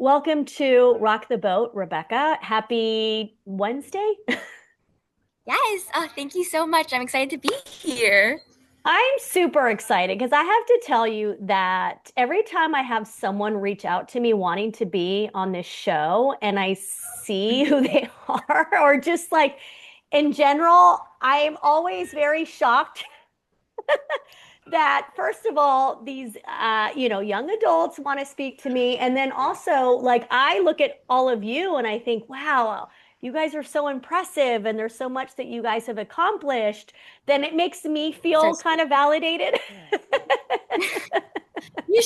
Welcome to Rock the Boat, Rebecca. Happy Wednesday. Yes, thank you so much. I'm excited to be here. I'm super excited because I have to tell you that every time I have someone reach out to me wanting to be on this show and I see Mhm. who they are, or just like in general, I'm always very shocked that first of all these young adults want to speak to me, and then also like I look at all of you and I think, wow, you guys are so impressive and there's so much that you guys have accomplished. Then it makes me So feel kind sweet. of validated. You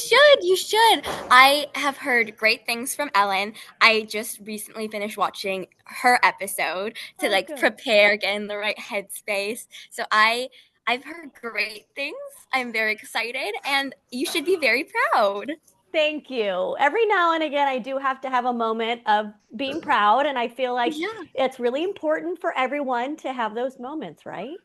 should. I have heard great things from Ellen. I just recently finished watching her episode to Oh, like good. prepare, get in the right headspace. I've heard great things. I'm very excited and you should be very proud. Thank you. Every now and again I do have to have a moment of being proud, and I feel like Yeah, it's really important for everyone to have those moments, right?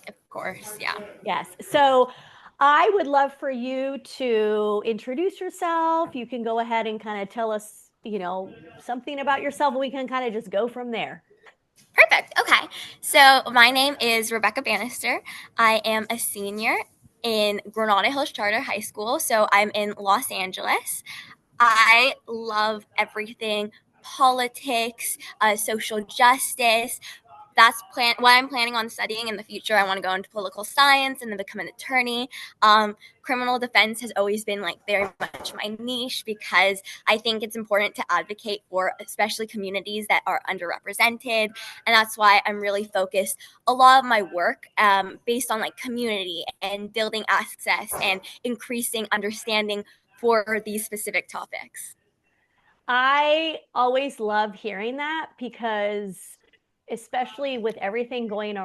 of course. Yeah. Yes. So I would love for you to introduce yourself. You can go ahead and kind of tell us, something about yourself, and we can kind of just go from there. Perfect. Okay. So my name is Rebecca Bannister. I am a senior in Granada Hills Charter High School. So I'm in Los Angeles. I love everything politics, social justice, what I'm planning on studying in the future. I want to go into political science and then become an attorney. Criminal defense has always been like very much my niche because I think it's important to advocate for especially communities that are underrepresented, and that's why I'm really focused a lot of my work based on like community and building access and increasing understanding for these specific topics. I always love hearing that because especially with everything going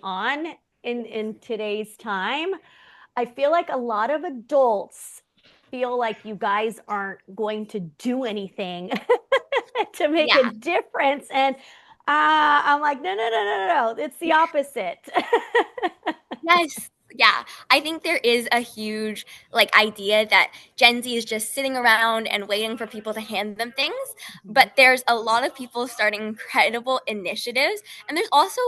on in today's time, I feel like a lot of adults feel like you guys aren't going to do anything to make a Yeah. difference. And I'm like, no, no, no, no, no, no. It's the opposite. Yes. Yeah. I think there is a huge like idea that Gen Z is just sitting around and waiting for people to hand them things, but there's a lot of people starting incredible initiatives, and there's also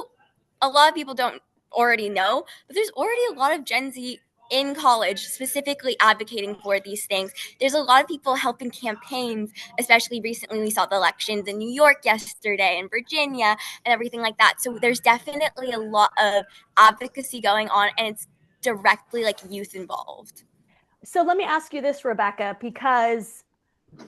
a lot of people don't already know, but there's already a lot of Gen Z in college specifically advocating for these things. There's a lot of people helping campaigns, especially recently we saw the elections in New York yesterday and Virginia and everything like that. So there's definitely a lot of advocacy going on, and it's directly like youth involved. So let me ask you this, Rebecca, because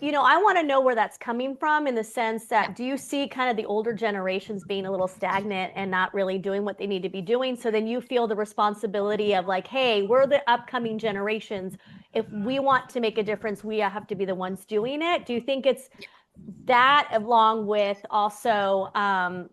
I want to know where that's coming from, in the sense Yeah. that do you see kind of the older generations being a little stagnant and not really doing what they need to be doing? So then you feel the responsibility of like, hey, we're the upcoming generations. If we want to make a difference, we have to be the ones doing it. Do you think it's that, along with also, I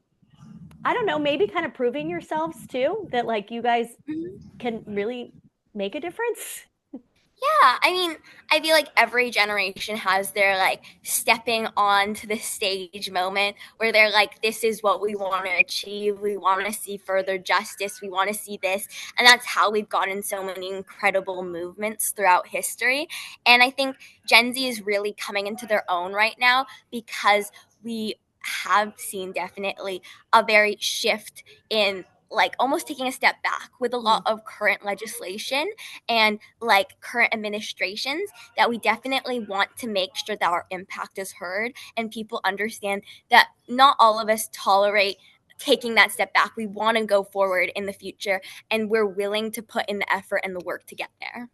don't know, maybe kind of proving yourselves too, that like you guys Mhm. can really make a difference? Yeah, I mean, I feel like every generation has their like stepping onto the stage moment where they're like, this is what we want to achieve. We want to see further justice. We want to see this. And that's how we've gotten so many incredible movements throughout history. And I think Gen Z is really coming into their own right now because we have seen definitely a very shift in like almost taking a step back with a lot Mm. of current legislation and like current administrations that we definitely want to make sure that our impact is heard and people understand that not all of us tolerate taking that step back. We want to go forward in the future and we're willing to put in the effort and the work to get there.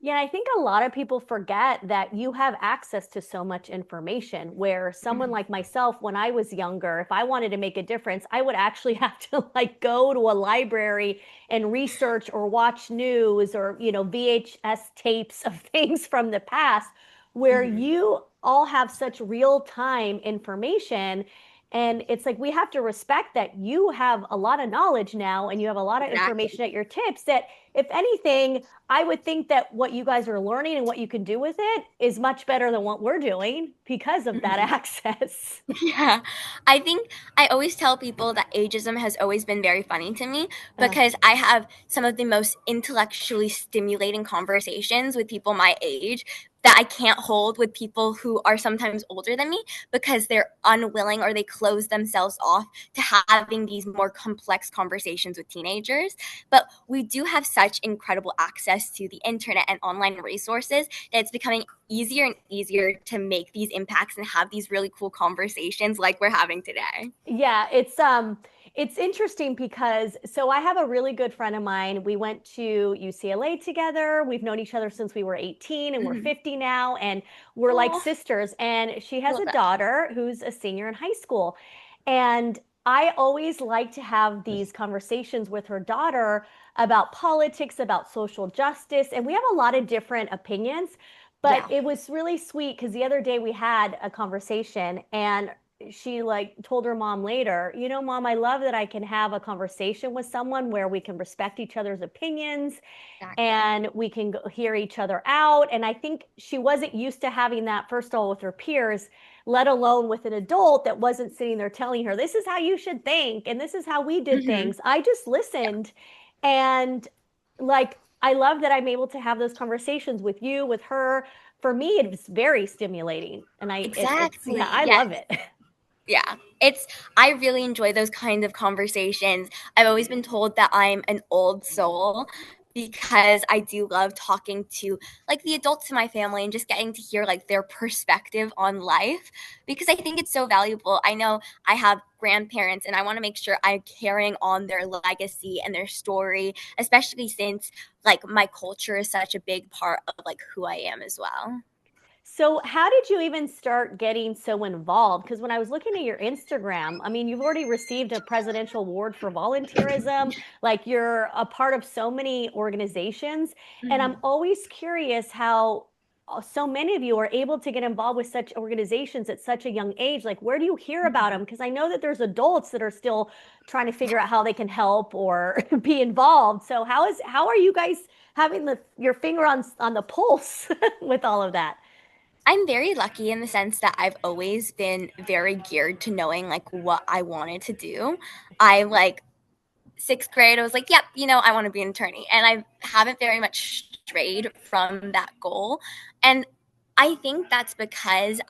Yeah, I think a lot of people forget that you have access to so much information, where someone Mhm. like myself, when I was younger, if I wanted to make a difference, I would actually have to like go to a library and research or watch news or, VHS tapes of things from the past, where Mhm. you all have such real-time information. And it's like we have to respect that you have a lot of knowledge now and you have a lot of Exactly. information at your tips, that if anything, I would think that what you guys are learning and what you can do with it is much better than what we're doing because of that Mhm. access. Yeah, I think I always tell people that ageism has always been very funny to me Uh, because I have some of the most intellectually stimulating conversations with people my age that I can't hold with people who are sometimes older than me because they're unwilling or they close themselves off to having these more complex conversations with teenagers. But we do have such incredible access to the internet and online resources that it's becoming easier and easier to make these impacts and have these really cool conversations like we're having today. Yeah, it's interesting because so I have a really good friend of mine. We went to UCLA together. We've known each other since we were 18 and we're Mm-hmm. 50 now and we're like Oh, sisters and she I has love a that. daughter who's a senior in high school. And I always like to have these conversations with her daughter about politics, about social justice, and we have a lot of different opinions. But Yeah. it was really sweet because the other day we had a conversation and she like told her mom later, you know, mom, I love that I can have a conversation with someone where we can respect each other's opinions Exactly. and we can hear each other out. And I think she wasn't used to having that, first of all, with her peers, let alone with an adult that wasn't sitting there telling her, this is how you should think and this is how we did Mm-hmm. things. I just Yeah. listened. And like, I love that I'm able to have those conversations with you, with her. For me, it was very stimulating. And yeah, Exactly. I Yes. love it. Yeah. I really enjoy those kinds of conversations. I've always been told that I'm an old soul because I do love talking to like the adults in my family and just getting to hear like their perspective on life because I think it's so valuable. I know I have grandparents and I want to make sure I'm carrying on their legacy and their story, especially since like my culture is such a big part of like who I am as well. So, how did you even start getting so involved? Because when I was looking at your Instagram, I mean, you've already received a presidential award for volunteerism. Like, you're a part of so many organizations. And I'm Mhm. always curious how so many of you are able to get involved with such organizations at such a young age. Like, where do you hear about them? Mhm. Because I know that there's adults that are still trying to figure out how they can help or be involved. So, how are you guys having your finger on the pulse with all of that? I'm very lucky in the sense that I've always been very geared to knowing like what I wanted to do. I like sixth grade, I was like, yep, I want to be an attorney. And I haven't very much strayed from that goal. And I think that's because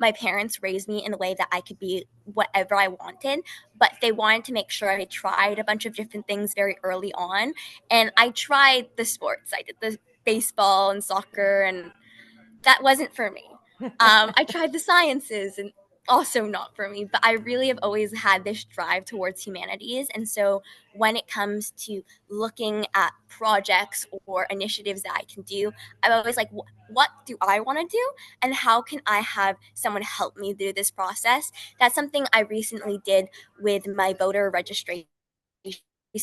my parents raised me in a way that I could be whatever I wanted, but they wanted to make sure I tried a bunch of different things very early on. And I tried the sports. I did the baseball and soccer and that wasn't for me. I tried the sciences and also not for me, but I really have always had this drive towards humanities. And so when it comes to looking at projects or initiatives that I can do, I'm always like, what do I want to do? And how can I have someone help me through this process? That's something I recently did with my voter registration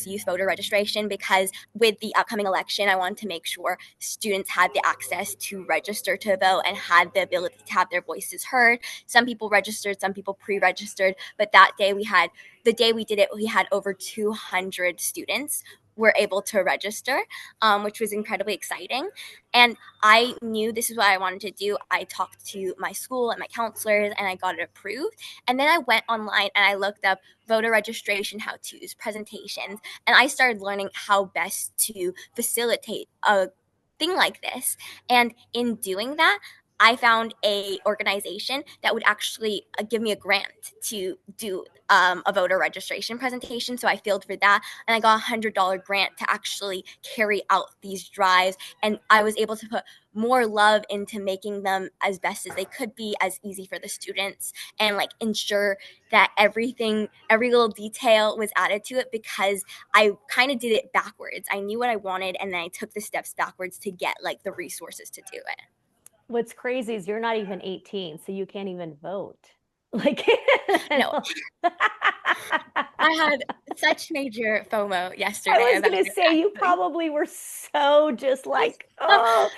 youth voter registration because with the upcoming election, I wanted to make sure students had the access to register to vote and had the ability to have their voices heard. Some people registered, some people pre registered, but the day we did it, we had over 200 students were able to register, which was incredibly exciting. And I knew this is what I wanted to do. I talked to my school and my counselors and I got it approved. And then I went online and I looked up voter registration how to's, presentations, and I started learning how best to facilitate a thing like this. And in doing that, I found a organization that would actually give me a grant to do a voter registration presentation. So I filled for that, and I got $100 grant to actually carry out these drives. And I was able to put more love into making them as best as they could be, as easy for the students, and like ensure that every little detail was added to it because I kind of did it backwards. I knew what I wanted and then I took the steps backwards to get like the resources to do it. What's crazy is you're not even 18, so you can't even vote. Like, No, I had such major FOMO I yesterday was about gonna it, say you actually. probably were so just Yes. like, oh,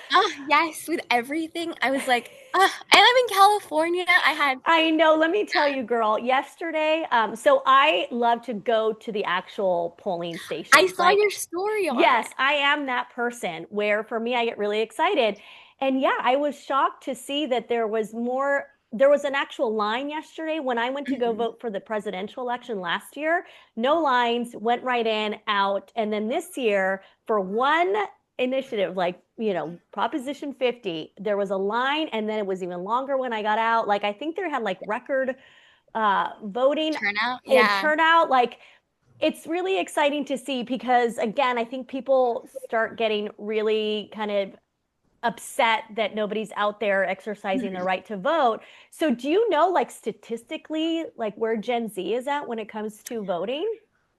Yes, with everything. I was like, I live in California. I had, I know. Let me tell you, girl, yesterday, so I love to go to the actual polling I stations. saw Like, your story on yes, it. I am that person where for me, I get really excited. And yeah, I was shocked to see that there was an actual line yesterday when I went to go Mhm. vote for the presidential election last year. No lines, went right in, out. And then this year, for one initiative, like, Proposition 50, there was a line and then it was even longer when I got out. Like, I think they had like record voting Turnout. and Yeah. turnout. Like, it's really exciting to see because, again, I think people start getting really kind of upset that nobody's out there exercising their Mhm. right to vote. So, do you know, like, statistically, like where Gen Z is at when it comes to voting?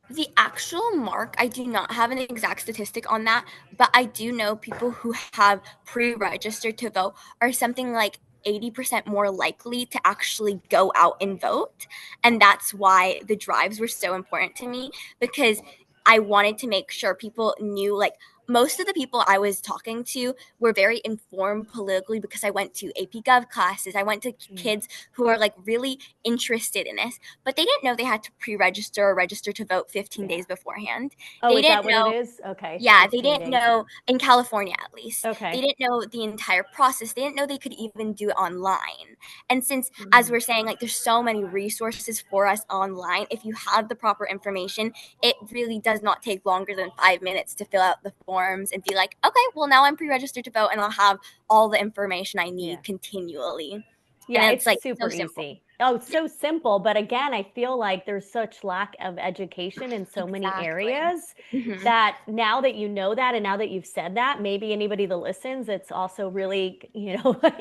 The actual mark, I do not have an exact statistic on that, but I do know people who have pre registered to vote are something like 80% more likely to actually go out and vote. And that's why the drives were so important to me, because I wanted to make sure people knew, like, most of the people I was talking to were very informed politically because I went to AP Gov classes. I went to Hmm. kids who are like really interested in this, but they didn't know they had to pre-register or register to vote 15 Yeah. days beforehand. Oh, They is didn't that what it know, is? Okay, yeah, they 15 didn't days. know, in California at least, they Okay. didn't know the entire process. They didn't know they could even do it online. And since, as Mm. we're saying, like, there's so many resources for us online, if you have the proper information, it really does not take longer than 5 minutes to fill out the forms and be like, okay, well, now I'm pre-registered to vote and I'll have all the information I Yeah. need continually. And Yeah, it's it's like so super simple. easy. Oh, it's Yeah, so simple. But again, I feel like there's such lack of education in so many exactly. areas Hmm. that now that you know that and now that you've said that, maybe anybody that listens that's also really,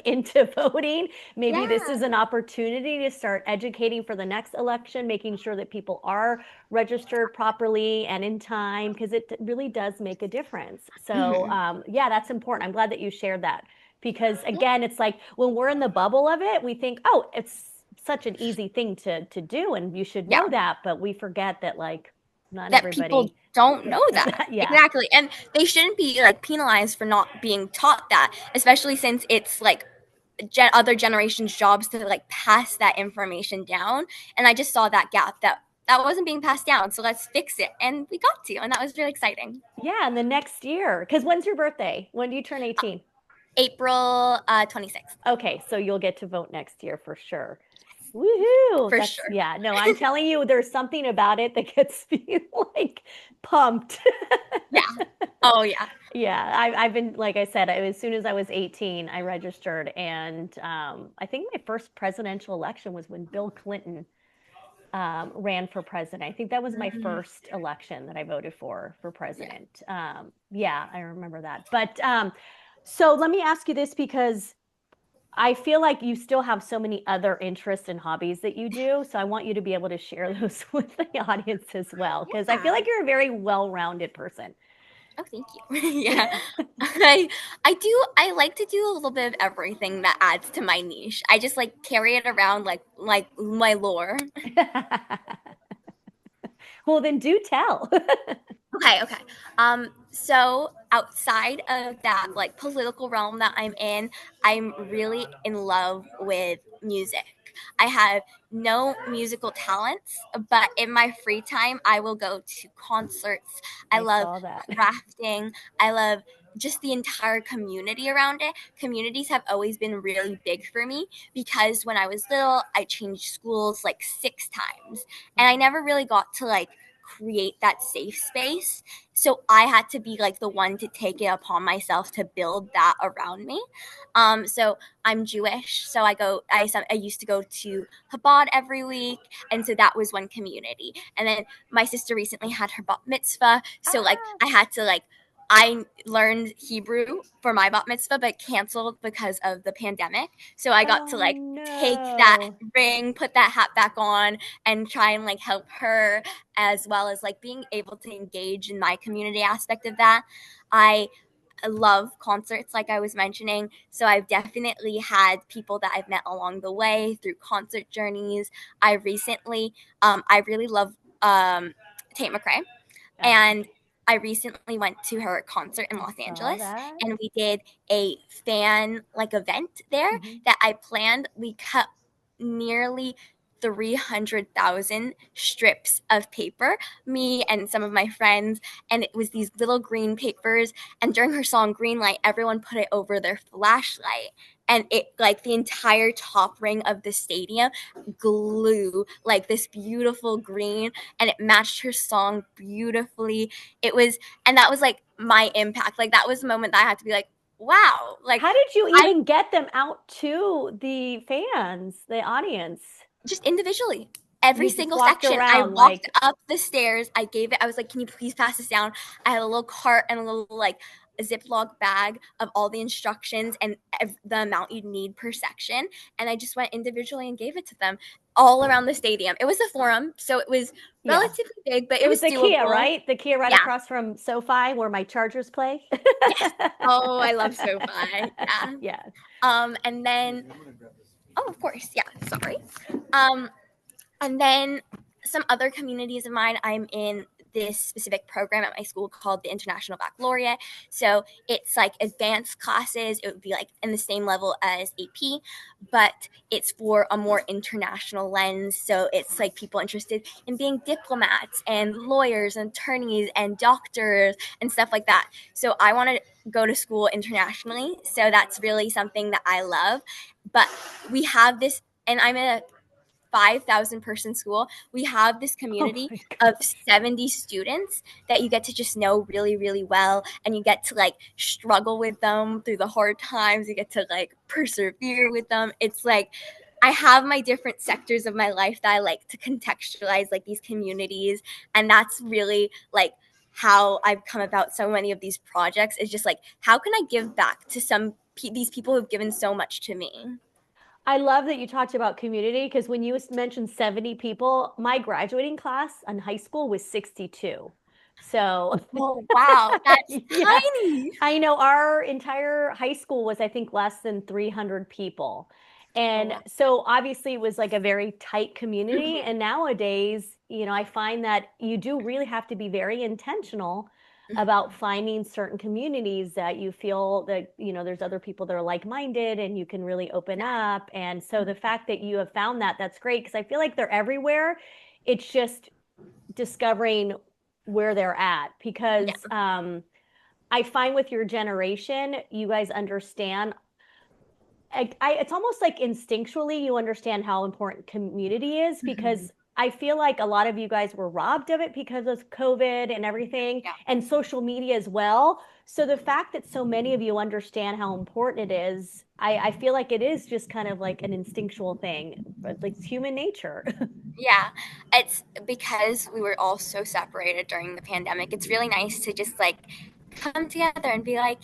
into voting, maybe this Yeah. is an opportunity to start educating for the next election, making sure that people are registered properly and in time, because it really does make a difference. So, Hmm. yeah, that's important. I'm glad that you shared that because Yeah. again it's like when we're in the bubble of it we think, oh, it's such an easy thing to do and you should Yeah. know that, but we forget that like not That people everybody don't know knows that. that. Yeah. Exactly. And they shouldn't be like penalized for not being taught that, especially since it's like other generations' jobs to like pass that information down. And I just saw that gap that wasn't being passed down. So let's fix it. And we got to. And that was really exciting. Yeah, and the next year, because when's your birthday? When do you turn 18? April 26th. Okay, so you'll get to vote next year for sure. Woohoo! For That's, sure. yeah, no, I'm telling you, there's something about it that gets me like pumped. Yeah. Oh, yeah. Yeah, I've been, like I said, as soon as I was 18, I registered. And I think my first presidential election was when Bill Clinton ran for president. I think that was my Mhm. first election that I voted for Yeah. president. Yeah, I remember that. But so let me ask you this because I feel like you still have so many other interests and hobbies that you do. So I want you to be able to share those with the audience as well, because I feel Yeah. like you're a very well-rounded person. Oh, thank you. Yeah. I like to do a little bit of everything that adds to my niche. I just like carry it around like my lore. Well, then do tell. Okay, okay. So outside of that like political realm that I'm in, I'm really in love with music. I have no musical talents, but in my free time, I will go to concerts. I I love saw that. crafting. I love just the entire community around it. Communities have always been really big for me because when I was little, I changed schools like 6 times, and I never really got to like create that safe space. So I had to be like the one to take it upon myself to build that around me. So I'm Jewish, so I used to go to Chabad every week, and so that was one community. And then my sister recently had her bat mitzvah, so like Ah, I had to like I learned Hebrew for my bat mitzvah, but canceled because of the pandemic. So I got to oh like take that no. ring, put that hat back on, and try and like help her, as well as like being able to engage in my community aspect of that. I love concerts, like I was mentioning. So I've definitely had people that I've met along the way through concert journeys. I really love Tate McRae. Okay. And I recently went to her concert in I Los saw Angeles, that. and we did a fan like event there Mhm. that I planned. We cut nearly 300,000 strips of paper, me and some of my friends, and it was these little green papers. And during her song Greenlight, everyone put it over their flashlight, and it like the entire top ring of the stadium glue like this beautiful green, and it matched her song beautifully. It was, and that was like my impact. Like that was the moment that I had to be like, wow, like How did you I even get them out to the fans, the audience? just individually. Every You just single walked section. I around walked like, up the stairs. I gave it, I was like, can you please pass this down? I had a little cart and a little like a Ziploc bag of all the instructions and the amount you'd need per section. And I just went individually and gave it to them all around the stadium. It was a forum, so it was yeah. relatively big, but It it was was the Kia, doable. right? The Kia right Yeah. across from SoFi where my Chargers play. Yes. Oh, I love SoFi. Yeah. Yeah. And then, oh, of course. Yeah. Sorry. Um, And then some other communities of mine, I'm in this specific program at my school called the International Baccalaureate. So it's like advanced classes. It would be like in the same level as AP, but it's for a more international lens. So it's like people interested in being diplomats and lawyers and attorneys and doctors and stuff like that. So I want to go to school internationally. So that's really something that I love. But we have this, and I'm in a 5,000 person school. We have this Oh community my of gosh. 70 students that you get to just know really, really well. And you get to like struggle with them through the hard times. You get to like persevere with them. It's like, I have my different sectors of my life that I like to contextualize like these communities. And that's really like how I've come about so many of these projects is just like, how can I give back to these people who've given so much to me? I love that you talked about community because when you mentioned 70 people, my graduating class in high school was 62. So, Oh, wow. That's yeah, tiny. I know our entire high school was, I think, less than 300 people. Oh, And wow. so obviously it was like a very tight community. Mhm, And nowadays, I find that you do really have to be very intentional about mhm. finding certain communities that you feel that, there's other people that are like-minded and you can really open up. And so the fact that you have found that, that's great because I feel like they're everywhere. It's just discovering where they're at because Yeah. I find with your generation, you guys understand. It's almost like instinctually you understand how important community is Mhm. because I feel like a lot of you guys were robbed of it because of COVID and everything Yeah. and social media as well. So the fact that so many of you understand how important it is, I feel like it is just kind of like an instinctual thing, but like it's human nature. Yeah. It's because we were all so separated during the pandemic. It's really nice to just like come together and be like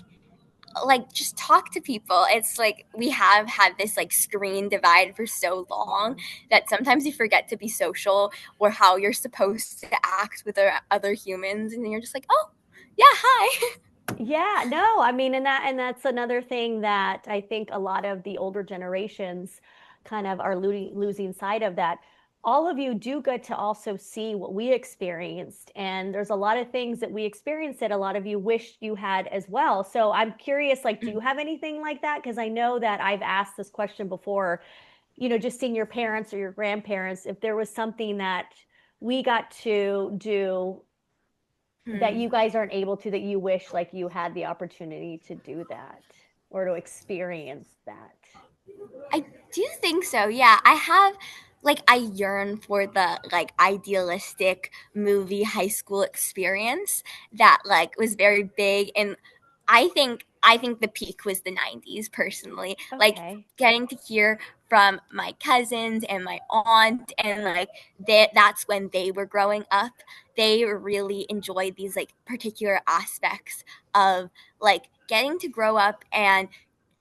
just talk to people. It's like we have had this like screen divide for so long that sometimes you forget to be social or how you're supposed to act with other humans, and then you're just like, oh, yeah, hi. Yeah, no, I mean, and that's another thing that I think a lot of the older generations kind of are losing sight of that. All of you do get to also see what we experienced, and there's a lot of things that we experienced that a lot of you wish you had as well. So I'm curious, like, do you have anything like that? Because I know that I've asked this question before, just seeing your parents or your grandparents, if there was something that we got to do that Hmm. you guys aren't able to, that you wish like you had the opportunity to do that or to experience that? I do think so. Yeah, I have like I yearn for the like idealistic movie high school experience that like was very big, and I think the peak was the 90s personally. Like Okay. getting to hear from my cousins and my aunt, and like that's when they were growing up. They really enjoyed these like particular aspects of like getting to grow up and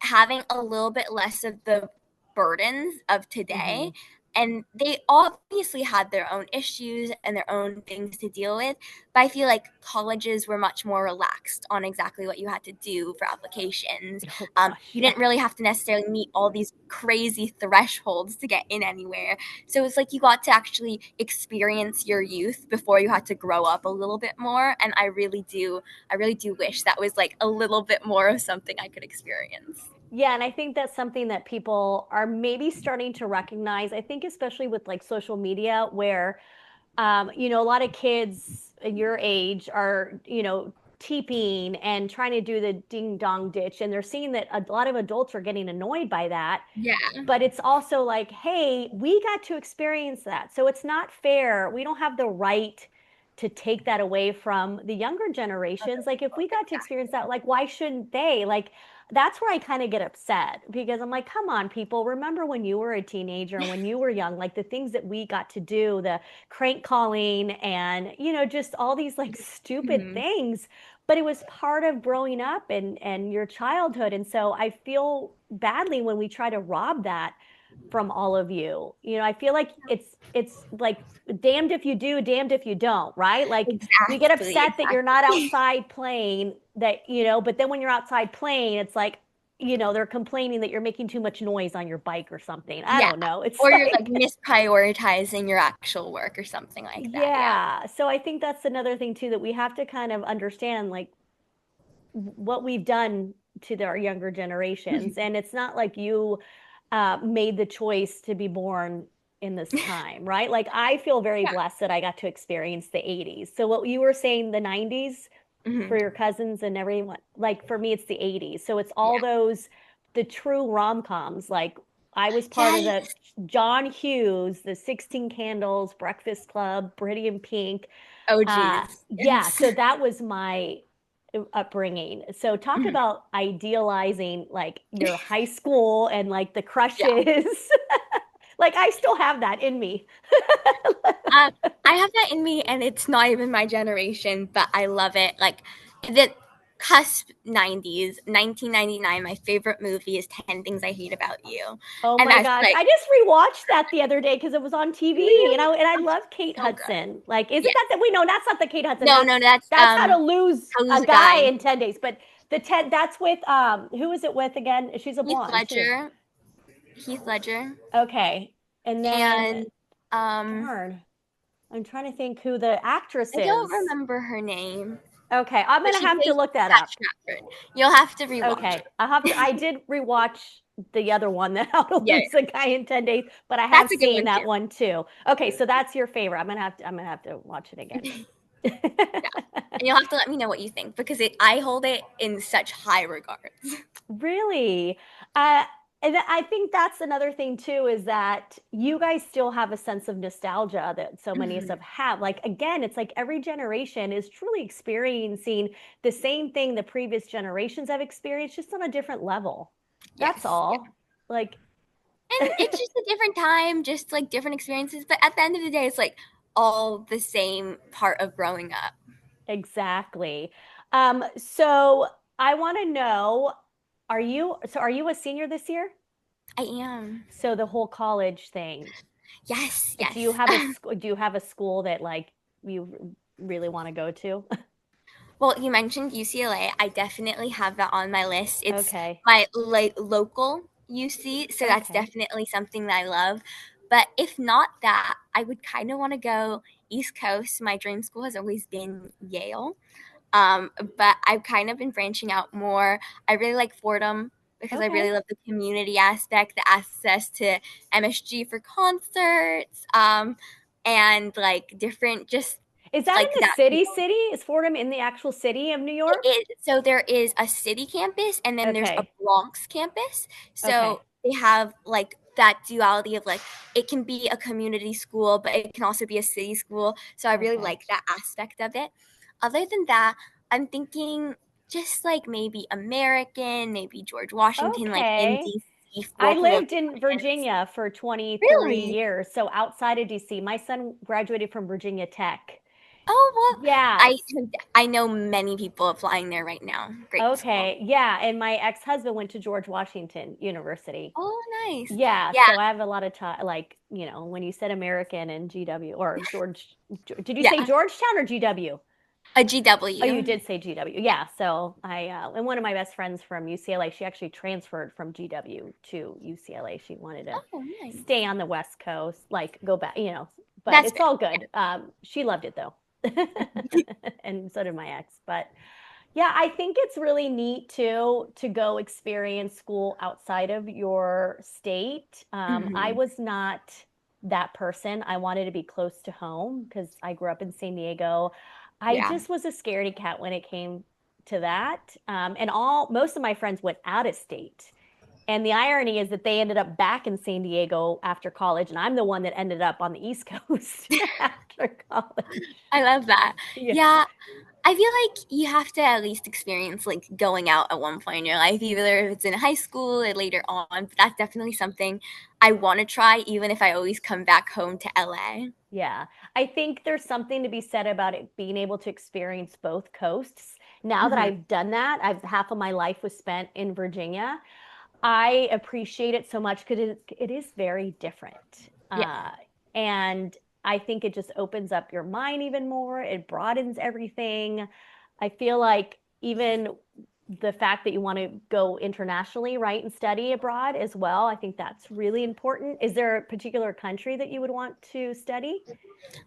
having a little bit less of the burdens of Mm-hmm. today. and they obviously had their own issues and their own things to deal with, but I feel like colleges were much more relaxed on exactly what you had to do for applications. Oh gosh, You yeah. didn't really have to necessarily meet all these crazy thresholds to get in anywhere, so it's like you got to actually experience your youth before you had to grow up a little bit more, and I really do wish that was like a little bit more of something I could experience. Yeah, and I think that's something that people are maybe starting to recognize. I think especially with like social media where a lot of kids your age are, teeping and trying to do the ding dong ditch, and they're seeing that a lot of adults are getting annoyed by that. Yeah. But it's also like, hey, we got to experience that. So it's not fair. We don't have the right to take that away from the younger generations. Like, if we got to experience that, like, why shouldn't they? Like, that's where I kind of get upset because I'm like, come on, people, remember when you were a teenager and when you were young, like the things that we got to do, the crank calling and, just all these like stupid Mhm. things. But it was part of growing up and your childhood. And so I feel badly when we try to rob that from all of you. I feel like it's like damned if you do, damned if you don't, right? Like we get Exactly, upset that you're not exactly. outside playing that, but then when you're outside playing, it's like, they're complaining that you're making too much noise on your bike or something. I Yeah. don't know. It's Or you're like like misprioritizing your actual work or something like that. Yeah. yeah. So I think that's another thing too that we have to kind of understand like what we've done to our younger generations. And it's not like you made the choice to be born in this time, right? Like I feel very Yeah. blessed that I got to experience the 80s. So what you were saying, the 90s for Hmm. your cousins and everyone, like for me, it's the 80s. So it's all Yeah. those, the true rom-coms. Like I was part of the Yes. John Hughes, the 16 Candles, Breakfast Club, Pretty in Pink. Oh, geez. Yeah, Yes. so that was my upbringing. So talk Mhm. about idealizing like your high school and like the Yeah. crushes. Like I still have that in me. Um, I have that in me, and it's not even my generation, but I love it. Like the cusp 90s, 1999. My favorite movie is 10 Things I Hate About You, Oh and my that's gosh. like I just rewatched that the other day because it was on TV and really I love Kate so good. Hudson. Like, isn't Yeah. that we know that's not the Kate Hudson. No, That's no, that's that's how to lose How to a Lose a guy Guy. in 10 days. But the 10 that's with who is it with again? She's a Heath blonde too. Ledger. Heath Ledger. Okay. And then And um darn, I'm trying to think who the actress I don't is. remember her name, Okay, I'm but gonna she have to plays look that Pat up. Stratford. You'll have to rewatch Okay, it. I'll have to. I did rewatch the other one, that How to Yeah, Lose a Guy in 10 Days, but I have that's a good seen one too. that one too. Okay, so that's your favorite. I'm gonna have to watch it again. Yeah. And you'll have to let me know what you think because I hold it in such high regards. Really? Uh, and I think that's another thing too, is that you guys still have a sense of nostalgia that so many of us Mhm. have. Like, again, it's like every generation is truly experiencing the same thing the previous generations have experienced, just on a different level. That's Yes. Yeah. all. Like, And it's just a different time, just like different experiences. But at the end of the day, it's like all the same part of growing up. exactly. So I want to know, are you a senior this year? I am. So the whole college thing. Yes, Do you yes. have a do you have a school that like you really want to go to? Well, you mentioned UCLA. I definitely have that on my list. It's Okay. my local UC, so that's Okay. definitely something that I love. But if not that, I would kind of want to go East Coast. My dream school has always been Yale. But I've kind of been branching out more. I really like Fordham because I really Okay. love the community aspect, the access to MSG for concerts, and like different, just Is that like in the that city feeling. city? Is Fordham in the actual city of New York? It is, so there is a city campus and then there's a Okay. Bronx campus. Okay. So they have like that duality of like it can be a community school, but it can also be a city school. So I really Okay. like that aspect of it. Other than that, I'm thinking just like maybe American, maybe George Washington, like in Okay. DC I for political lived in science. Virginia for 20, 30 Really? years, so outside of DC. My son graduated from Virginia Tech. Oh, well, Yeah. I know many people applying there right now. Great school. Okay. Yeah. And my ex-husband went to George Washington University. Oh, nice. Yeah. Yeah, So I have a lot of time, like, when you said American and GW or did you say yeah. Georgetown or GW? A Oh, you GW. did say GW. Yeah. So and one of my best friends from UCLA, she actually transferred from GW to UCLA. She wanted to Oh, nice. stay on the West Coast, like go back, but That's it's fair. all good. She loved it though. And so did my ex. But yeah, I think it's really neat too to go experience school outside of your state. I Hmm. was not that person. I wanted to be close to home because I grew up in San Diego. I Yeah. just was a scaredy cat when it came to that. And all most of my friends went out of state. And the irony is that they ended up back in San Diego after college, and I'm the one that ended up on the East Coast after college. I love that. Yeah. Yeah, I feel like you have to at least experience like going out at one point in your life, either if it's in high school or later on. But that's definitely something I want to try, even if I always come back home to LA. Yeah, I think there's something to be said about it being able to experience both coasts. Now that Hmm. I've done that, I've half of my life was spent in Virginia. I appreciate it so much because it is very different. Yeah. And I think it just opens up your mind even more. It broadens everything. I feel like even the fact that you want to go internationally, right, and study abroad as well, I think that's really important. Is there a particular country that you would want to study?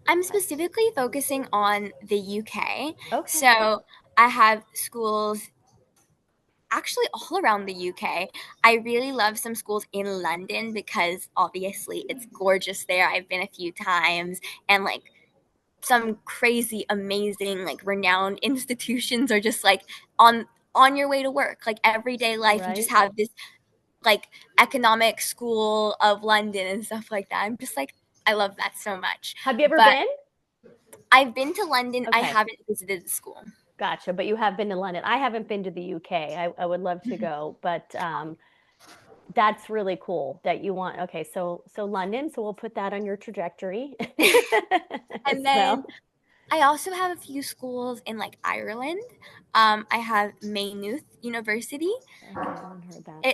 I'm specifically focusing on the UK. Okay. So I have schools actually all around the UK. I really love some schools in London because obviously it's gorgeous there. I've been a few times, and like some crazy amazing like renowned institutions are just like on your way to work. Like everyday life you just Right. have this like economic school of London and stuff like that. I'm just like I love that so much. Have you ever But been? I've been to London. I Okay. haven't visited the school. Gotcha. But you have been to London. I haven't been to the UK. I would love to go, but that's really cool that you want. Okay, so London, so we'll put that on your trajectory as And then well. I also have a few schools in like Ireland. I have Maynooth University. Okay, I haven't heard that.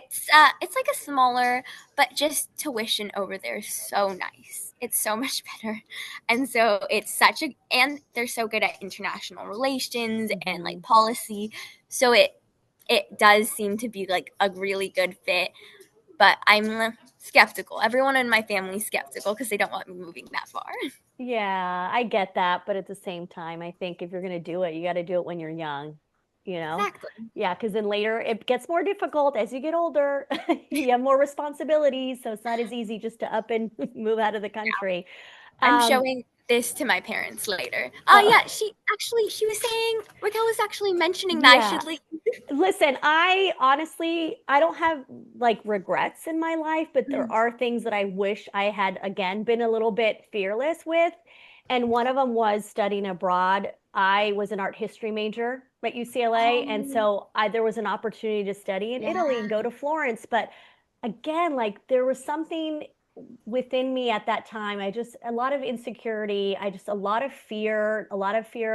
It's like a smaller, but just tuition over there is so nice. It's so much better, and so it's such a and they're so good at international relations and Hmm. like policy. So it does seem to be like a really good fit. But I'm skeptical. Everyone in my family's skeptical because they don't want me moving that far. Yeah, I get that, but at the same time, I think if you're going to do it, you got to do it when you're young, you know? Exactly. Yeah, because then later it gets more difficult as you get older. You have more responsibilities, so it's not as easy just to up and move out of the country. I'm Um, showing this to my parents later. Oh uh, yeah, she was saying Raquel was actually mentioning that I yeah. should leave. Listen, I honestly, I don't have like regrets in my life, but there are things that I wish I had again been a little bit fearless with. And one of them was studying abroad. I was an art history major at UCLA, and Oh so there was an opportunity to study in yeah. Italy and go to Florence. But again, like there was something within me at that time. I just a lot of insecurity. I just a lot of fear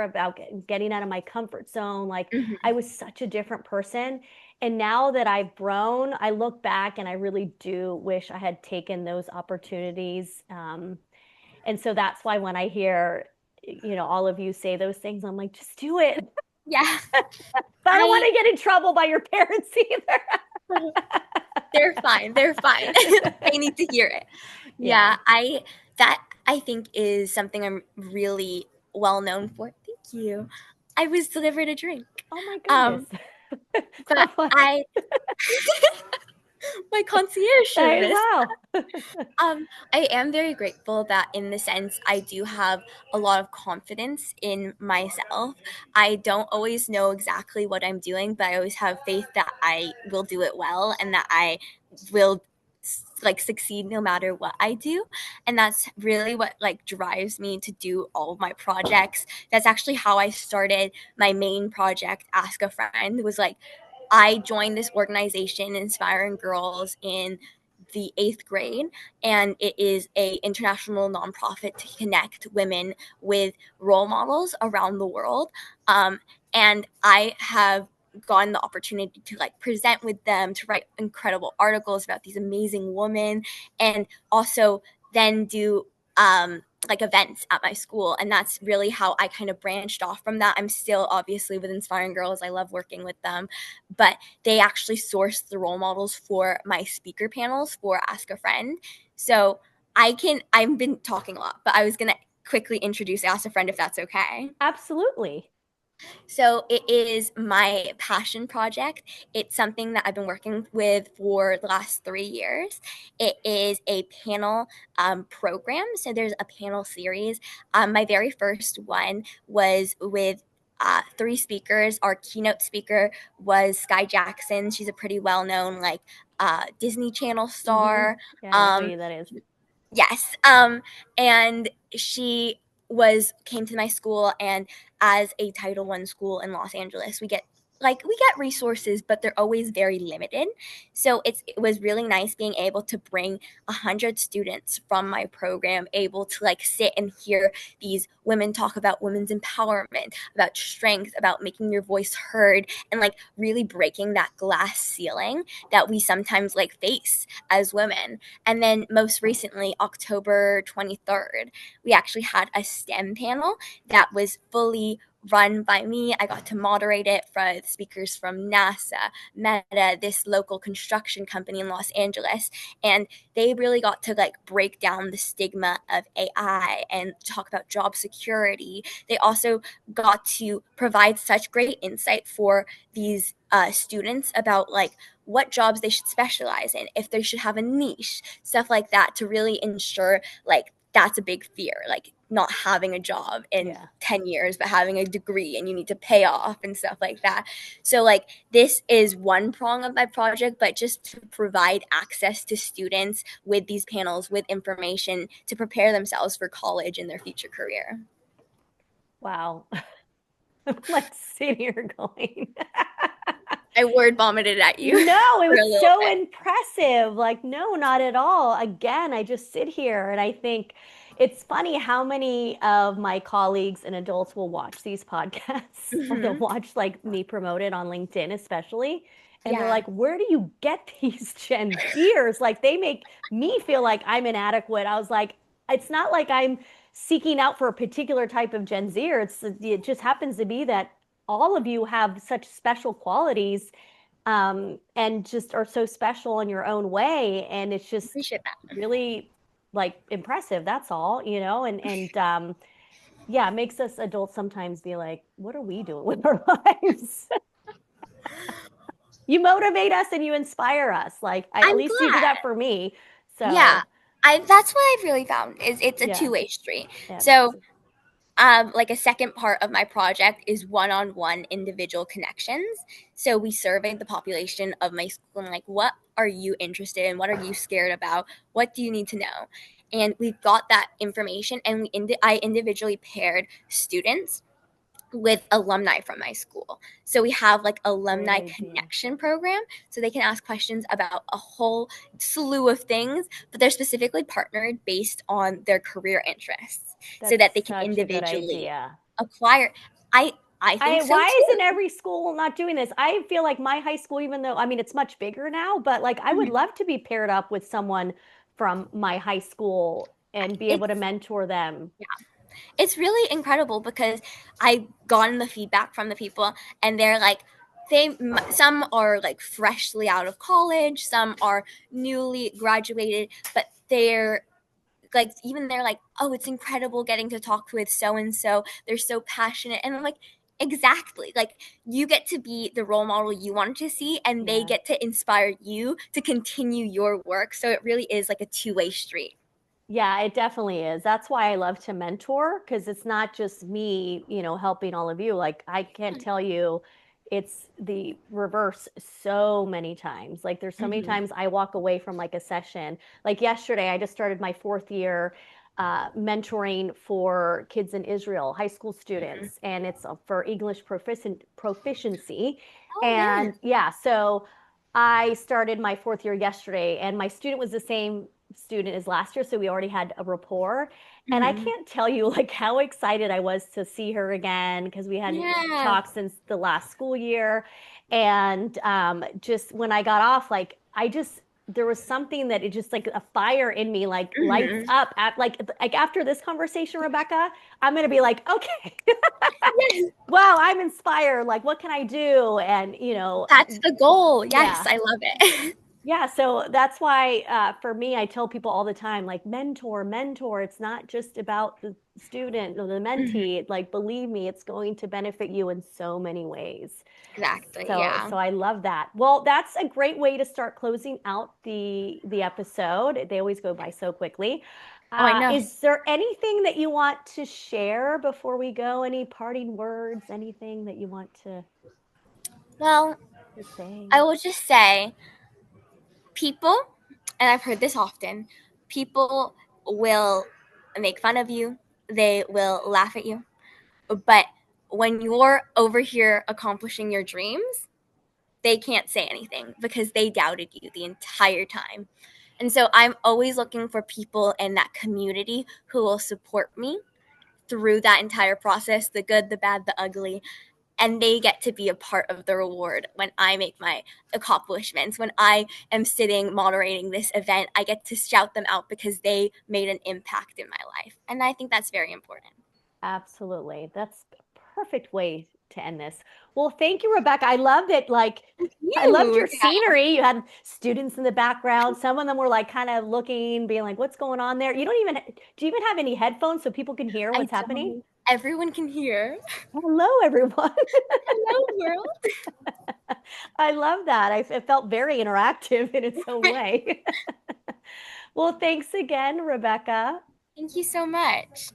about getting out of my comfort zone. Like I Hmm. was such a different person. And now that I've grown, I look back and I really do wish I had taken those opportunities. And so that's why when I hear, all of you say those things, I'm like, just do it. Yeah. But I don't want I to get in trouble by your parents either. they're fine. They're fine. They need to hear it. Yeah. Yeah, I that I think is something I'm really well known for. Thank you. I was delivered a drink. Oh my goodness. Um, but I my concierge service. Wow. I am very grateful that in the sense I do have a lot of confidence in myself. I don't always know exactly what I'm doing, but I always have faith that I will do it well and that I will like succeed no matter what I do. And that's really what like drives me to do all of my projects. That's actually how I started my main project, Ask a Friend, was like I joined this organization inspiring girls in the 8th grade, and it is a international nonprofit to connect women with role models around the world. And I have gotten the opportunity to like present with them, to write incredible articles about these amazing women, and also then do like events at my school. And that's really how I kind of branched off from that. I'm still obviously with Inspiring Girls. I love working with them, but they actually sourced the role models for my speaker panels for Ask a Friend. So I've been talking a lot, but I was going to quickly introduce Ask a Friend if that's okay. Absolutely. So it is my passion project. It's something that I've been working with for the last 3 years. It is a panel program. So there's a panel series. My very first one was with three speakers. Our keynote speaker was Sky Jackson. She's a pretty well-known like Disney Channel star. Yeah, I know who that is. Yes. And she came to my school, and as a Title I school in Los Angeles, we get resources, but they're always very limited. So it was really nice being able to bring 100 students from my program, able to like sit and hear these women talk about women's empowerment, about strength, about making your voice heard, and like really breaking that glass ceiling that we sometimes like face as women. And then most recently, October 23rd, we actually had a STEM panel that was fully run by me. I got to moderate it for speakers from NASA, Meta, this local construction company in Los Angeles. And they really got to like break down the stigma of AI and talk about job security. They also got to provide such great insight for these students about like what jobs they should specialize in, if they should have a niche, stuff like that, to really ensure like that's a big fear, like not having a job in 10 years, but having a degree and you need to pay off and stuff like that. So like this is one prong of my project, but just to provide access to students with these panels, with information to prepare themselves for college and their future career. Wow. I'm like sitting here going. I word vomited at you No, it for a was little so bit. impressive. Like, no, not at all. Again, I just sit here and I think it's funny how many of my colleagues and adults will watch these podcasts or they'll Mm-hmm. watch like me promote it on LinkedIn, especially. And they're Yeah, like, where do you get these Gen Zers? Like, they make me feel like I'm inadequate. I was like, it's not like I'm seeking out for a particular type of Gen Zer. It just happens to be that all of you have such special qualities and just are so special in your own way. And it's just appreciate that. really like impressive. That's all, and yeah, it makes us adults sometimes be like, what are we doing with our lives? You motivate us and you inspire us. Like at I'm least you do glad. that for me. Yeah, So that's what I've really found is it's a yeah, two-way street. yeah, it So is. like a second part of my project is one-on-one individual connections. So we surveyed the population of my school and like, what are you interested in? What are you scared about? What do you need to know? And we got that information, and I individually paired students with alumni from my school. So we have like Great alumni idea. connection program, so they can ask questions about a whole slew of things, but they're specifically partnered based on their career interests so That's that they can such a good individually idea. acquire. I think so Why isn't too. every school not doing this? I feel like my high school, even though, I mean, it's much bigger now, but like I would Mhm. love to be paired up with someone from my high school and be able to It's mentor them. it's really incredible because I've gotten the feedback from the people, and they're like, some are like freshly out of college, some are newly graduated, but they're like, even they're like, oh, it's incredible getting to talk with so and so, they're so passionate. And I'm like, exactly, like you get to be the role model you wanted to see, and they Yeah. get to inspire you to continue your work. So it really is like a two-way street. Yeah, it definitely is. That's why I love to mentor because it's not just me, helping all of you. Like I can't tell you, it's the reverse so many times. Like there's so many Mm-hmm. times I walk away from like a session. Like yesterday, I just started my fourth year mentoring for kids in Israel, high school Mm-hmm. students, and it's for English proficiency. Oh, very And nice. yeah, so I started my fourth year yesterday, and my student was the same student as last year, so we already had a rapport. And I Mm-hmm. can't tell you like how excited I was to see her again because we hadn't Yeah. talked since the last school year. And just when I got off, like I just there was something that it just like a fire in me like lights Mm-hmm. up at like after this conversation, Rebecca, I'm gonna be like, okay, Yes. wow, I'm inspired. Like, what can I do? And That's the goal. Yes, yeah. I love it. Yeah, so that's why for me, I tell people all the time, like mentor, mentor. It's not just about the student or the Mhm. mentee. Like, believe me, it's going to benefit you in so many ways. Exactly. So, Yeah. so I love that. Well, that's a great way to start closing out the episode. They always go by so quickly. Oh, I know. Is there anything that you want to share before we go? Any parting words? Anything that you want Well, to say? I will just say people, and I've heard this often, people will make fun of you, they will laugh at you. But when you're over here accomplishing your dreams, they can't say anything because they doubted you the entire time. And so I'm always looking for people in that community who will support me through that entire process, the good, the bad, the ugly. And they get to be a part of the reward when I make my accomplishments. When I am sitting moderating this event, I get to shout them out because they made an impact in my life. And I think that's very important. Absolutely. That's a perfect way to end this. Well, thank you, Rebecca. I loved it. Like, I loved You, your scenery. You had students in the background. Some of them were like kind of looking, being like, what's going on there? You don't even, do you even have any headphones so people can hear I what's happening? don't. Everyone can hear. Hello, everyone. Hello, world. I love that. It felt very interactive in its own way. Well, thanks again, Rebecca. Thank you so much.